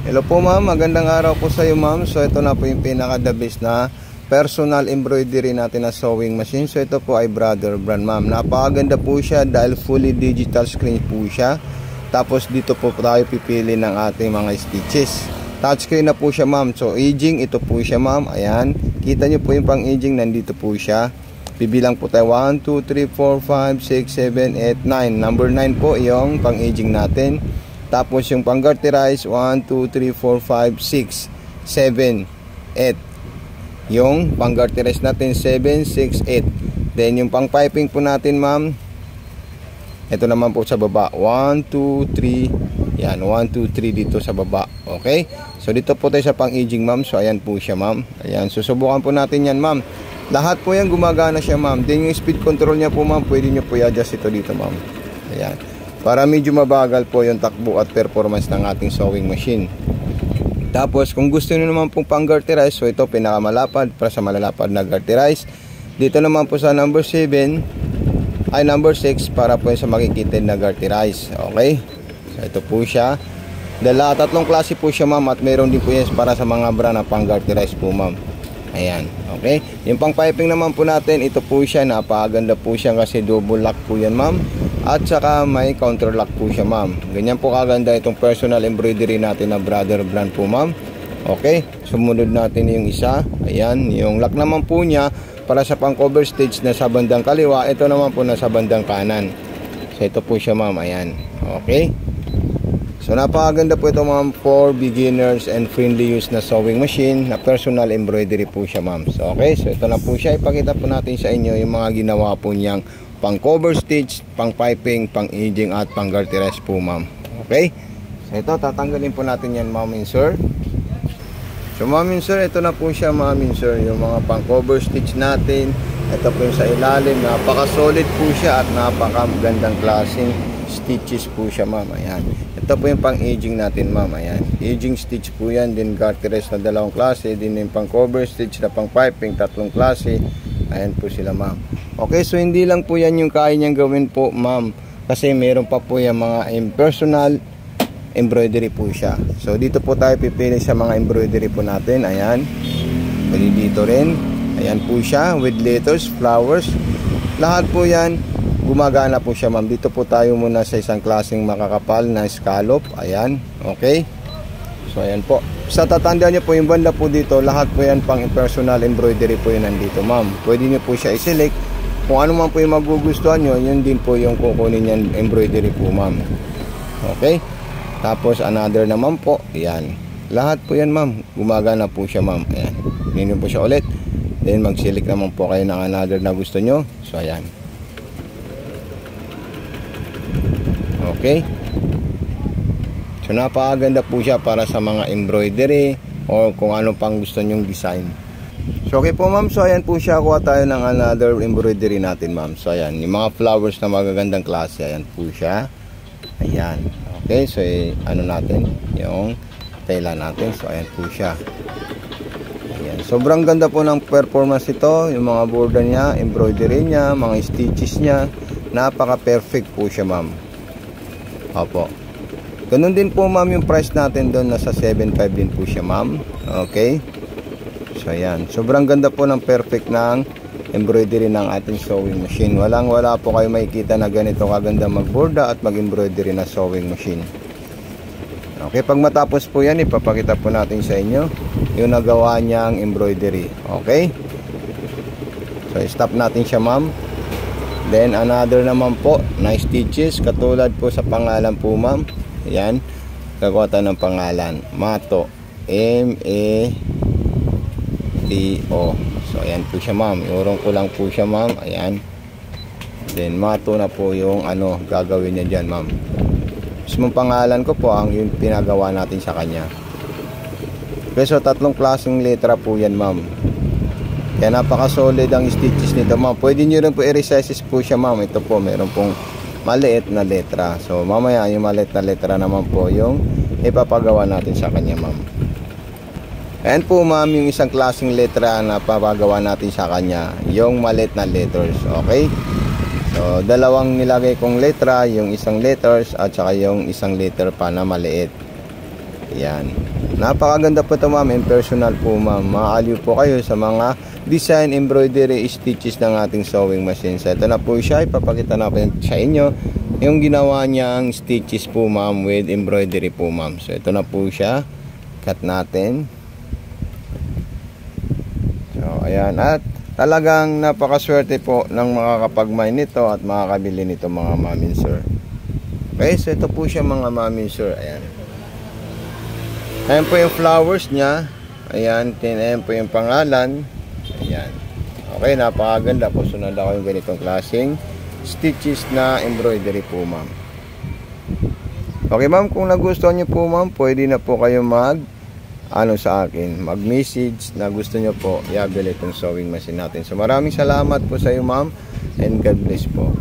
Hello po ma'am, magandang araw po sa iyo ma'am. So ito na po yung pinaka-the best na personal embroidery natin na sewing machine. So ito po ay Brother brand ma'am. Napakaganda po siya dahil fully digital screen po siya. Tapos dito po tayo pipili ng ating mga stitches. Touchscreen na po siya ma'am. So aging, ito po siya ma'am. Ayan, kita nyo po yung pang aging, nandito po siya. Bibilang po tayo 1, 2, 3, 4, 5, 6, 7, 8, 9. Number 9 po yung pang aging natin. Tapos yung pang garterize 1, 2, 3, 4, 5, 6, 7, 8. Yung pang garterize natin 7, 6, 8. Then yung pang piping po natin ma'am, ito naman po sa baba 1, 2, 3. Yan, 1, 2, 3 dito sa baba. Okay, so dito po tayo sa pang aging ma'am. So ayan po siya ma'am. Ayan, susubukan po natin yan ma'am. Lahat po yan gumagana siya ma'am. Then yung speed control niya po ma'am, pwede nyo po i-adjust ito dito ma'am. Ayan, para medyo mabagal po yung takbo at performance ng ating sewing machine. Tapos kung gusto niyo naman pong pang garterize, so ito pinakamalapad para sa malalapad na garterize. Dito naman po sa number 7 ay number 6 para po sa makikitid na garterize. Okay, so ito po siya. Tatlong klase po siya ma'am, at meron din po yan para sa mga bra na pang garterize po ma'am. Ayan, okay. Yung pang piping naman po natin, ito po siya. Napakaganda po siya kasi double lock po yan ma'am. At saka may counter lock po siya ma'am. Ganyan po kaganda itong personal embroidery natin na Brother brand po ma'am. Okay, sumunod natin yung isa. Ayan, yung lock naman po niya para sa pang cover stage na sa bandang kaliwa. Ito naman po na sa bandang kanan. So ito po siya ma'am. Ayan, okay. So napakaganda po ito ma'am for beginners and friendly use na sewing machine na personal embroidery po siya ma'am. So okay, so ito na po siya. Ipakita po natin sa inyo yung mga ginawa po niyang pang cover stitch, pang piping, pang aging at pang garterize po ma'am. Okay, so ito tatanggalin po natin yan ma'am insert. So ma'am insert, ito na po siya ma'am insert, yung mga pang cover stitch natin. Ito po yung sa ilalim, napaka solid po siya at napakagandang klaseng stitches po siya ma'am. Ayan, ito po yung pang aging natin ma'am. Ayan, aging stitch po yan. Din garterize na dalawang klase, din yung pang cover stitch na pang piping, tatlong klase. Ayan po sila ma'am. Okay, so hindi lang po yan yung kaya niyang gawin po ma'am, kasi meron pa po yung mga personal embroidery po siya. So dito po tayo pipili sa mga embroidery po natin. Ayan, pwede dito rin. Ayan po siya with letters, flowers. Lahat po yan gumagana po siya ma'am. Dito po tayo muna sa isang klaseng makakapal na scallop. Ayan, okay. So ayan po. Sa tatandaan nyo po yung banda po dito, lahat po yan pang personal embroidery po yun nandito ma'am. Pwede nyo po siya i-select. Kung ano man po yung magugustuhan nyo, yun din po yung kukunin yan embroidery po ma'am. Okay. Tapos another naman po. Ayan, lahat po yan ma'am gumagana po siya ma'am. Ayan, yun po siya ulit. Then mag-select naman po kayo ng another na gusto nyo. So ayan, okay. So napakaganda po siya para sa mga embroidery o kung ano pang gusto nyong design. So okay po ma'am, so ayan po siya. Kuha tayo ng another embroidery natin ma'am. So ayan, yung mga flowers na magagandang klase. Ayan po siya. Ayan, okay. So ano natin, yung tela natin. So ayan po siya. Ayan, sobrang ganda po ng performance ito. Yung mga border niya, embroidery niya, mga stitches niya, napaka perfect po siya ma'am. Opo, ganun din po ma'am yung price natin doon, nasa 7.5 din po siya ma'am. Okay, so ayan, sobrang ganda po ng perfect ng embroidery ng ating sewing machine. Wala po kayo makikita na ganito kaganda magborda at mag-embroidery na sewing machine. Okay, pag matapos po yan, ipapakita po natin sa inyo yung nagawa niyang embroidery. Okay, so stop natin siya ma'am. Then another naman po na stitches, katulad po sa pangalan po ma'am. Ayan, gagawa tayo ng pangalan, Mato, M-A-T-O. So ayan po siya ma'am, iurong ko lang po siya ma'am. Ayan, then Mato na po yung ano gagawin niya dyan ma'am. Mismong pangalan ko po ang yung pinagawa natin sa kanya. Okay, so tatlong klaseng letra po yan ma'am. Kaya napaka solid ang stitches nito ma'am. Pwede nyo rin po i-recesses po siya ma'am. Ito po meron pong maliit na letra. So mamaya yung maliit na letra naman po yung ipapagawa natin sa kanya ma'am. Ayan po ma'am yung isang klaseng letra na papagawa natin sa kanya, yung maliit na letters. Okay, so dalawang nilagay kong letra, yung isang letters at saka yung isang letter pa na maliit. Yan. Napakaganda po ito ma'am, impersonal po ma'am. Maaliw po kayo sa mga design, embroidery, stitches ng ating sewing machine. So ito na po siya, ipapakita natin sa inyo yung ginawa niyang stitches po ma'am with embroidery po ma'am. So ito na po siya, cut natin. So ayan, at talagang napakaswerte po ng makakapag-mine nito at makakabili nito mga ma'am and sir. Okay, so ito po siya mga ma'am and sir. Ayan. Ayan po yung flowers niya. Ayan, ayan po yung pangalan. Ayan. Okay, napakaganda po. Sunod ako yung ganitong klaseng stitches na embroidery po ma'am. Okay ma'am, kung nagustuhan nyo po ma'am, pwede na po kayo sa akin, mag-message na gusto nyo po i-avail itong sewing machine natin. So maraming salamat po sa iyo ma'am, and God bless po.